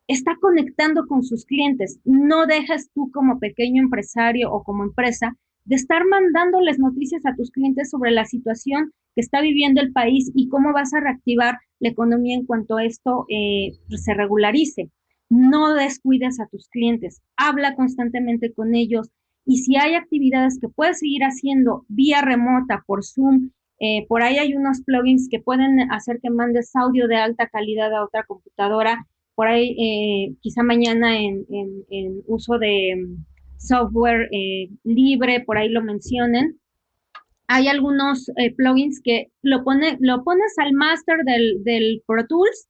Está conectando con sus clientes. No dejas tú como pequeño empresario o como empresa de estar mandándoles noticias a tus clientes sobre la situación que está viviendo el país y cómo vas a reactivar la economía en cuanto a esto se regularice. No descuides a tus clientes, habla constantemente con ellos y si hay actividades que puedes seguir haciendo vía remota, por Zoom, por ahí hay unos plugins que pueden hacer que mandes audio de alta calidad a otra computadora, por ahí quizá mañana en uso de software libre, por ahí lo mencionen. Hay algunos plugins que lo pones al master del Pro Tools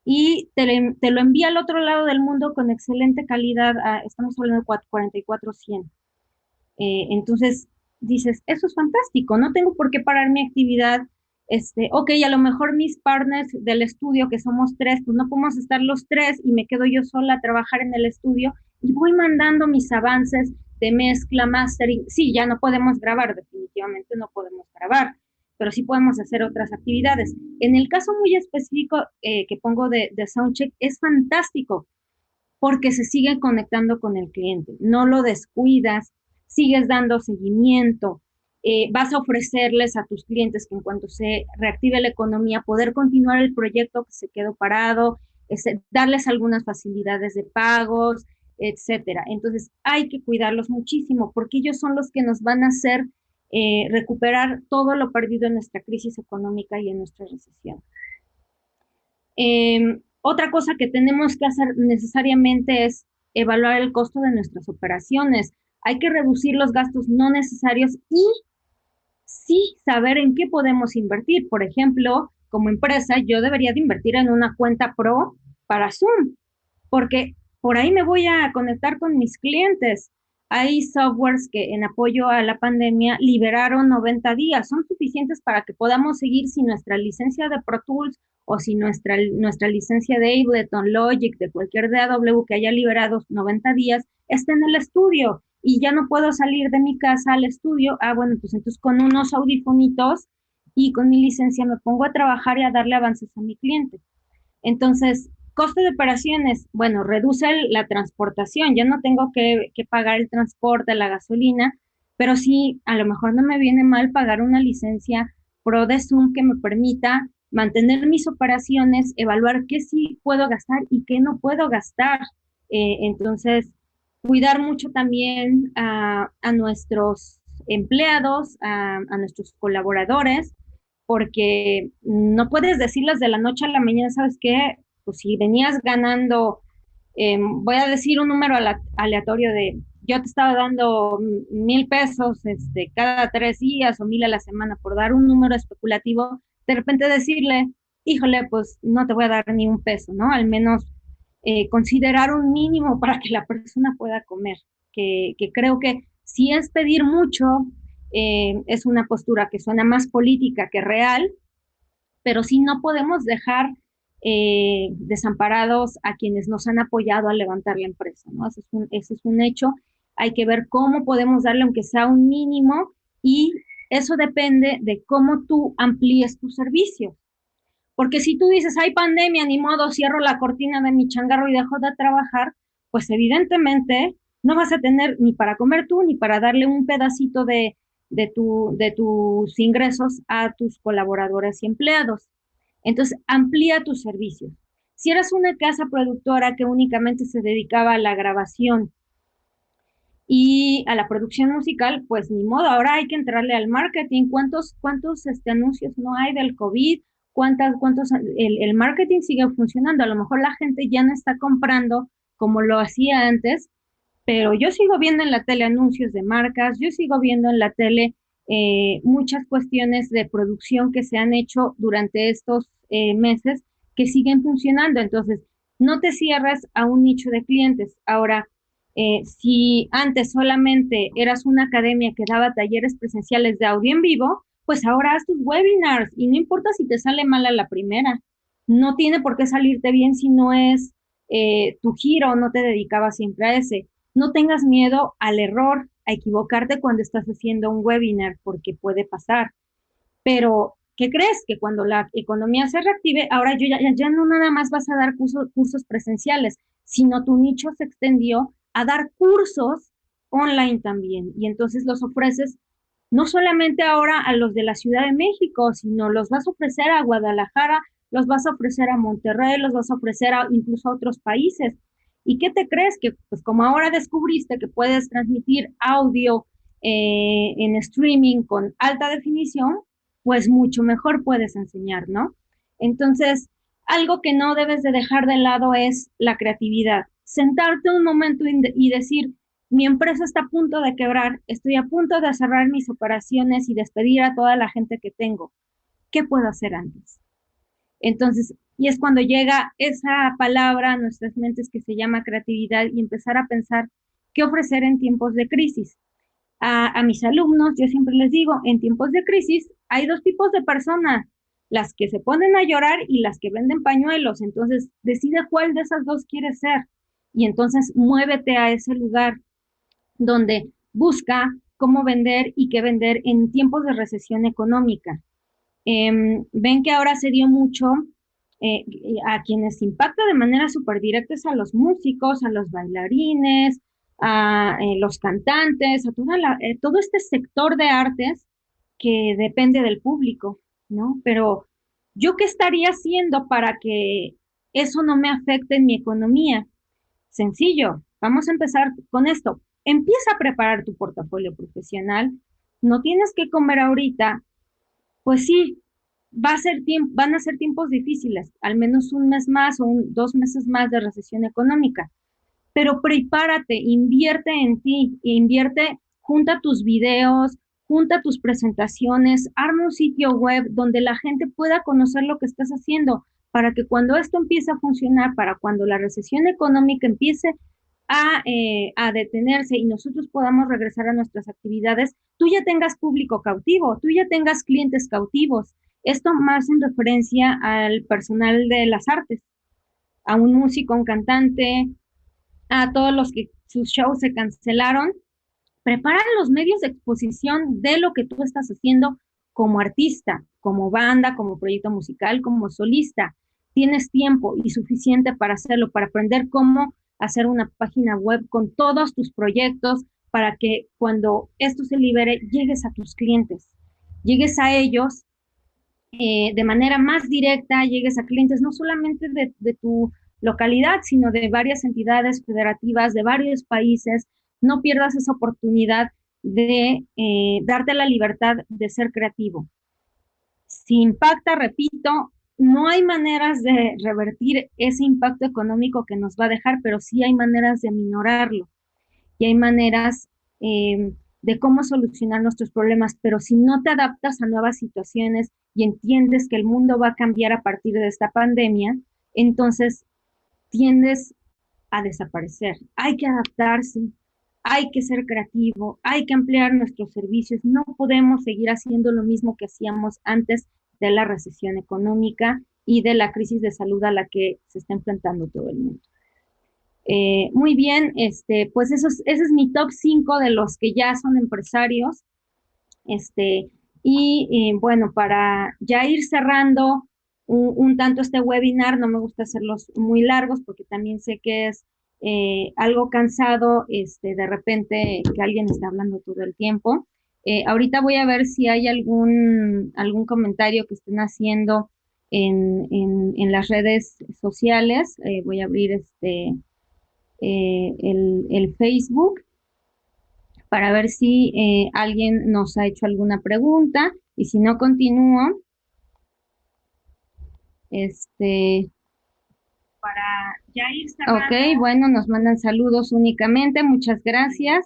y te lo envía al otro lado del mundo con excelente calidad. Estamos hablando de 4400. Entonces dices, eso es fantástico, no tengo por qué parar mi actividad. Ok, a lo mejor mis partners del estudio, que somos 3, pues no podemos estar los 3 y me quedo yo sola a trabajar en el estudio y voy mandando mis avances de mezcla, mastering. Sí, ya no podemos grabar, definitivamente no podemos grabar, pero sí podemos hacer otras actividades. En el caso muy específico que pongo de Soundcheck, es fantástico porque se sigue conectando con el cliente, no lo descuidas, sigues dando seguimiento, vas a ofrecerles a tus clientes que en cuanto se reactive la economía, poder continuar el proyecto que se quedó parado, darles algunas facilidades de pagos, etcétera. Entonces hay que cuidarlos muchísimo porque ellos son los que nos van a hacer recuperar todo lo perdido en nuestra crisis económica y en nuestra recesión. Otra cosa que tenemos que hacer necesariamente es evaluar el costo de nuestras operaciones. Hay que reducir los gastos no necesarios y sí saber en qué podemos invertir. Por ejemplo, como empresa, yo debería de invertir en una cuenta pro para Zoom, porque por ahí me voy a conectar con mis clientes. Hay softwares que en apoyo a la pandemia liberaron 90 días, son suficientes para que podamos seguir sin nuestra licencia de Pro Tools o sin nuestra licencia de Ableton, Logic, de cualquier DAW que haya liberado 90 días, esté en el estudio y ya no puedo salir de mi casa al estudio. Ah, bueno, pues entonces con unos audifonitos y con mi licencia me pongo a trabajar y a darle avances a mi cliente. Entonces, costo de operaciones, bueno, reduce la transportación, ya no tengo que pagar el transporte, la gasolina, pero sí, a lo mejor no me viene mal pagar una licencia Pro de Zoom que me permita mantener mis operaciones, evaluar qué sí puedo gastar y qué no puedo gastar. Entonces, cuidar mucho también a nuestros empleados, a nuestros colaboradores, porque no puedes decirles de la noche a la mañana, ¿sabes qué? Pues si venías ganando, voy a decir un número aleatorio de, yo te estaba dando 1,000 pesos cada 3 días o 1,000 a la semana, por dar un número especulativo, de repente decirle, híjole, pues no te voy a dar ni un peso, ¿no? Al menos considerar un mínimo para que la persona pueda comer, que creo que si es pedir mucho, es una postura que suena más política que real, pero sí no podemos dejar desamparados a quienes nos han apoyado a levantar la empresa, ¿no? Ese es un hecho. Hay que ver cómo podemos darle, aunque sea un mínimo, y eso depende de cómo tú amplíes tu servicio. Porque si tú dices, hay pandemia, ni modo, cierro la cortina de mi changarro y dejo de trabajar, pues evidentemente no vas a tener ni para comer tú, ni para darle un pedacito de tus ingresos a tus colaboradores y empleados. Entonces, amplía tus servicios. Si eres una casa productora que únicamente se dedicaba a la grabación y a la producción musical, pues ni modo, ahora hay que entrarle al marketing. ¿Cuántos anuncios no hay del COVID? El marketing sigue funcionando. A lo mejor la gente ya no está comprando como lo hacía antes, pero yo sigo viendo en la tele anuncios de marcas, yo sigo viendo en la tele muchas cuestiones de producción que se han hecho durante estos meses que siguen funcionando. Entonces, no te cierres a un nicho de clientes. Ahora, si antes solamente eras una academia que daba talleres presenciales de audio en vivo, pues ahora haz tus webinars y no importa si te sale mal a la primera. No tiene por qué salirte bien si no es tu giro, no te dedicabas siempre a ese. No tengas miedo al error, a equivocarte cuando estás haciendo un webinar, porque puede pasar. Pero, ¿qué crees? Que cuando la economía se reactive, ahora ya no nada más vas a dar cursos presenciales, sino tu nicho se extendió a dar cursos online también. Y entonces los ofreces no solamente ahora a los de la Ciudad de México, sino los vas a ofrecer a Guadalajara, los vas a ofrecer a Monterrey, los vas a ofrecer incluso a otros países. ¿Y qué te crees? Que pues como ahora descubriste que puedes transmitir audio en streaming con alta definición, pues mucho mejor puedes enseñar, ¿no? Entonces, algo que no debes de dejar de lado es la creatividad. Sentarte un momento y decir, mi empresa está a punto de quebrar, estoy a punto de cerrar mis operaciones y despedir a toda la gente que tengo. ¿Qué puedo hacer antes? Entonces, y es cuando llega esa palabra a nuestras mentes que se llama creatividad y empezar a pensar qué ofrecer en tiempos de crisis. A mis alumnos, yo siempre les digo, en tiempos de crisis hay dos tipos de personas, las que se ponen a llorar y las que venden pañuelos. Entonces, decide cuál de esas dos quieres ser y entonces muévete a ese lugar donde busca cómo vender y qué vender en tiempos de recesión económica. Ven que ahora se dio mucho eh, a quienes impacta de manera súper directa es a los músicos, a los bailarines, a los cantantes, a todo este sector de artes que depende del público, ¿no? Pero ¿yo qué estaría haciendo para que eso no me afecte en mi economía? Sencillo, vamos a empezar con esto. Empieza a preparar tu portafolio profesional. No tienes que comer ahorita. Pues sí, van a ser tiempos difíciles, al menos un mes más o 2 meses más de recesión económica, pero prepárate, invierte en ti, invierte, junta tus videos, junta tus presentaciones, arma un sitio web donde la gente pueda conocer lo que estás haciendo, para que cuando esto empiece a funcionar, para cuando la recesión económica empiece a detenerse y nosotros podamos regresar a nuestras actividades, tú ya tengas público cautivo, tú ya tengas clientes cautivos. Esto más en referencia al personal de las artes, a un músico, a un cantante, a todos los que sus shows se cancelaron. Prepara los medios de exposición de lo que tú estás haciendo como artista, como banda, como proyecto musical, como solista. Tienes tiempo y suficiente para hacerlo, para aprender cómo hacer una página web con todos tus proyectos, para que cuando esto se libere, llegues a tus clientes, llegues a ellos de manera más directa, llegues a clientes no solamente de tu localidad, sino de varias entidades federativas de varios países. No pierdas esa oportunidad de darte la libertad de ser creativo. Si impacta, repito, no hay maneras de revertir ese impacto económico que nos va a dejar, pero sí hay maneras de minorarlo y hay maneras de cómo solucionar nuestros problemas, pero si no te adaptas a nuevas situaciones y entiendes que el mundo va a cambiar a partir de esta pandemia, entonces tiendes a desaparecer. Hay que adaptarse, hay que ser creativo, hay que ampliar nuestros servicios. No podemos seguir haciendo lo mismo que hacíamos antes de la recesión económica y de la crisis de salud a la que se está enfrentando todo el mundo. Muy bien, pues ese es mi top 5 de los que ya son empresarios. Bueno, para ya ir cerrando un tanto este webinar, no me gusta hacerlos muy largos porque también sé que es algo cansado, de repente que alguien está hablando todo el tiempo. Ahorita voy a ver si hay algún comentario que estén haciendo en las redes sociales. Voy a abrir el Facebook para ver si alguien nos ha hecho alguna pregunta y si no continúo, para ya ir cerrando. Ok, bueno, nos mandan saludos únicamente, muchas gracias.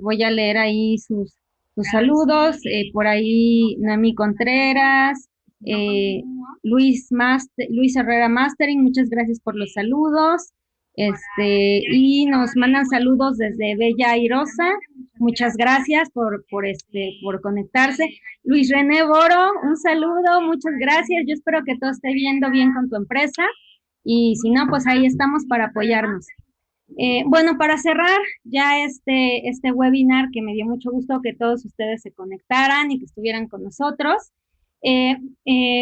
Voy a leer ahí sus saludos, por ahí Noemí Contreras, Luis Herrera Mastering, muchas gracias por los saludos. Y nos mandan saludos desde Bella Airosa. Muchas gracias por conectarse. Luis René Boro, un saludo, muchas gracias. Yo espero que todo esté yendo bien con tu empresa y si no, pues ahí estamos para apoyarnos. Bueno, para cerrar ya este webinar, que me dio mucho gusto que todos ustedes se conectaran y que estuvieran con nosotros.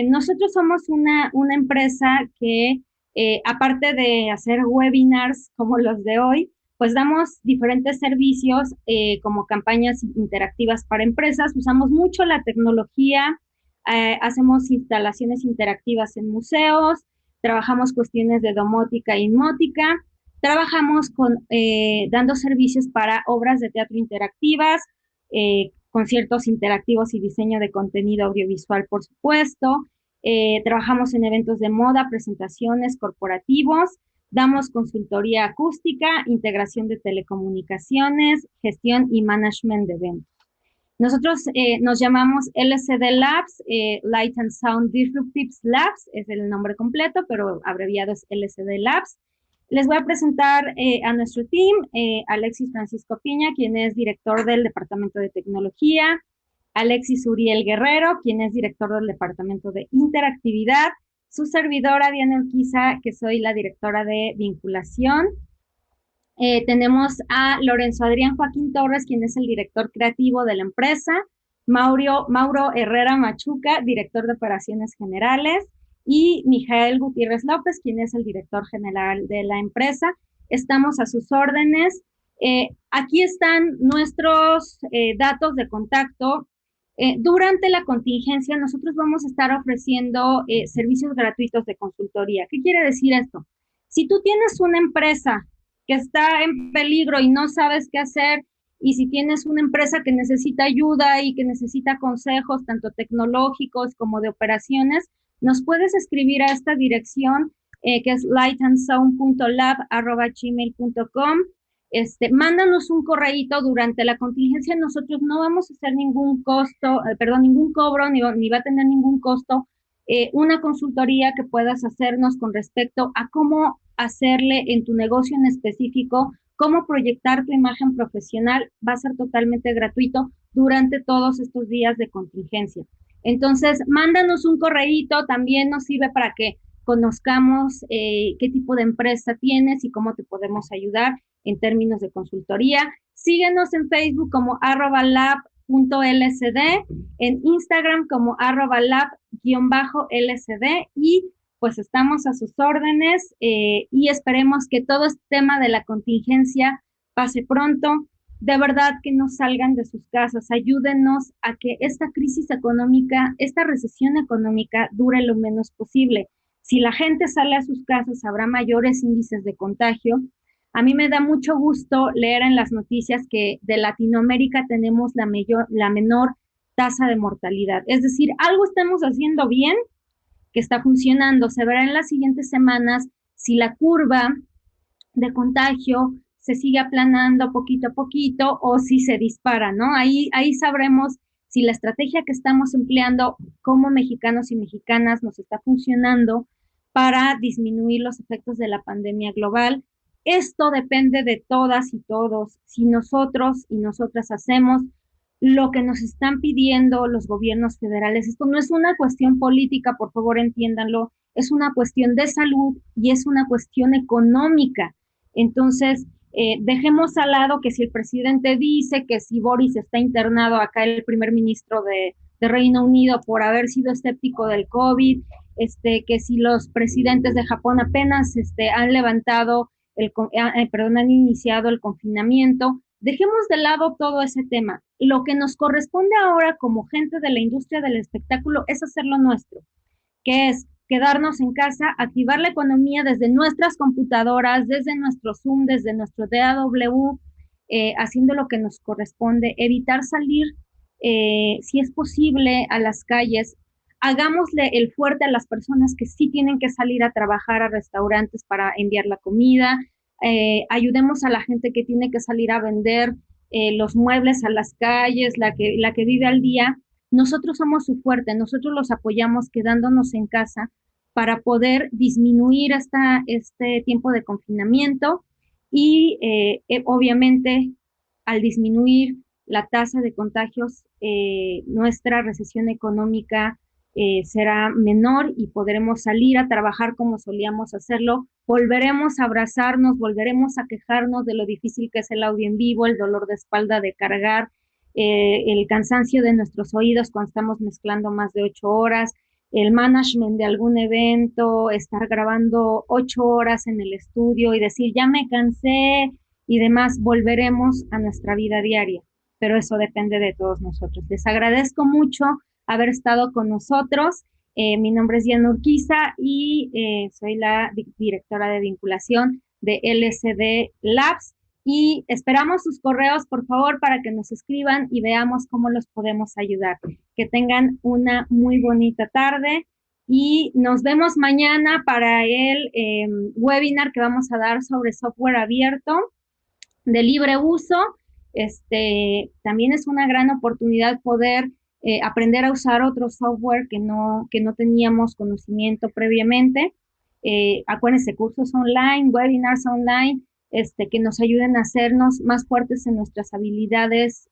Nosotros somos una empresa que aparte de hacer webinars como los de hoy, pues damos diferentes servicios como campañas interactivas para empresas. Usamos mucho la tecnología, hacemos instalaciones interactivas en museos, trabajamos cuestiones de domótica e inmótica, trabajamos dando servicios para obras de teatro interactivas, conciertos interactivos y diseño de contenido audiovisual, por supuesto. Trabajamos en eventos de moda, presentaciones corporativos, damos consultoría acústica, integración de telecomunicaciones, gestión y management de eventos. Nosotros nos llamamos LCD Labs, Light and Sound Disruptives Labs, es el nombre completo, pero abreviado es LCD Labs. Les voy a presentar a nuestro team, Alexis Francisco Piña, quien es director del Departamento de Tecnología, Alexis Uriel Guerrero, quien es director del Departamento de Interactividad, su servidora Diana Urquiza, que soy la directora de Vinculación. Tenemos a Lorenzo Adrián Joaquín Torres, quien es el director creativo de la empresa, Mauro Herrera Machuca, director de Operaciones Generales, y Mijael Gutiérrez López, quien es el director general de la empresa. Estamos a sus órdenes. Aquí están nuestros datos de contacto. Durante la contingencia, nosotros vamos a estar ofreciendo servicios gratuitos de consultoría. ¿Qué quiere decir esto? Si tú tienes una empresa que está en peligro y no sabes qué hacer, y si tienes una empresa que necesita ayuda y que necesita consejos, tanto tecnológicos como de operaciones, nos puedes escribir a esta dirección que es lightandsound.lab@gmail.com. Mándanos un correíto durante la contingencia. Nosotros no vamos a hacer ningún costo, perdón, ningún cobro, ni va a tener ningún costo una consultoría que puedas hacernos con respecto a cómo hacerle en tu negocio en específico, cómo proyectar tu imagen profesional. Va a ser totalmente gratuito durante todos estos días de contingencia. Entonces, mándanos un correíto, también nos sirve para que conozcamos qué tipo de empresa tienes y cómo te podemos ayudar en términos de consultoría. Síguenos en Facebook como @lab.lsd, en Instagram como @lab_lsd, y pues estamos a sus órdenes y esperemos que todo este tema de la contingencia pase pronto. De verdad que no salgan de sus casas, ayúdenos a que esta crisis económica, esta recesión económica dure lo menos posible. Si la gente sale a sus casas, habrá mayores índices de contagio. A mí me da mucho gusto leer en las noticias que de Latinoamérica tenemos la menor tasa de mortalidad. Es decir, algo estamos haciendo bien que está funcionando. Se verá en las siguientes semanas si la curva de contagio se sigue aplanando poquito a poquito o si se dispara, ¿no? Ahí sabremos si la estrategia que estamos empleando como mexicanos y mexicanas nos está funcionando para disminuir los efectos de la pandemia global. Esto depende de todas y todos. Si nosotros y nosotras hacemos lo que nos están pidiendo los gobiernos federales, esto no es una cuestión política, por favor entiéndanlo, es una cuestión de salud y es una cuestión económica. Entonces, dejemos al lado que si el presidente dice que si Boris está internado, acá el primer ministro de Reino Unido, por haber sido escéptico del COVID, que si los presidentes de Japón apenas han levantado, perdón, han iniciado el confinamiento. Dejemos de lado todo ese tema. Lo que nos corresponde ahora como gente de la industria del espectáculo es hacer lo nuestro, que es quedarnos en casa, activar la economía desde nuestras computadoras, desde nuestro Zoom, desde nuestro DAW, haciendo lo que nos corresponde, evitar salir, si es posible, a las calles. Hagámosle el fuerte a las personas que sí tienen que salir a trabajar a restaurantes para enviar la comida. Ayudemos a la gente que tiene que salir a vender los muebles a las calles, la que vive al día. Nosotros somos su fuerte, nosotros los apoyamos quedándonos en casa para poder disminuir este tiempo de confinamiento y obviamente al disminuir la tasa de contagios, nuestra recesión económica será menor y podremos salir a trabajar como solíamos hacerlo. Volveremos a abrazarnos, volveremos a quejarnos de lo difícil que es el audio en vivo, el dolor de espalda de cargar, el cansancio de nuestros oídos cuando estamos mezclando más de 8 horas, el management de algún evento, estar grabando 8 horas en el estudio y decir, ya me cansé y demás. Volveremos a nuestra vida diaria, pero eso depende de todos nosotros. Les agradezco mucho haber estado con nosotros. Mi nombre es Diana Urquiza y soy la directora de vinculación de LSD Labs, y esperamos sus correos, por favor, para que nos escriban y veamos cómo los podemos ayudar. Que tengan una muy bonita tarde y nos vemos mañana para el webinar que vamos a dar sobre software abierto de libre uso. También es una gran oportunidad poder aprender a usar otro software que no teníamos conocimiento previamente. Acuérdense, cursos online, webinars online, que nos ayuden a hacernos más fuertes en nuestras habilidades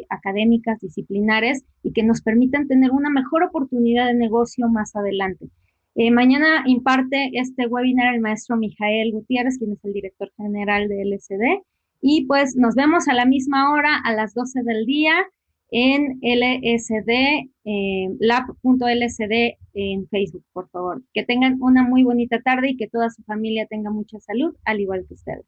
académicas, disciplinares, y que nos permitan tener una mejor oportunidad de negocio más adelante. Mañana imparte este webinar el maestro Mijael Gutiérrez, quien es el director general de LSD, y pues nos vemos a la misma hora, a las 12 del día, en LSD, lab.lsd en Facebook, por favor. Que tengan una muy bonita tarde y que toda su familia tenga mucha salud, al igual que ustedes.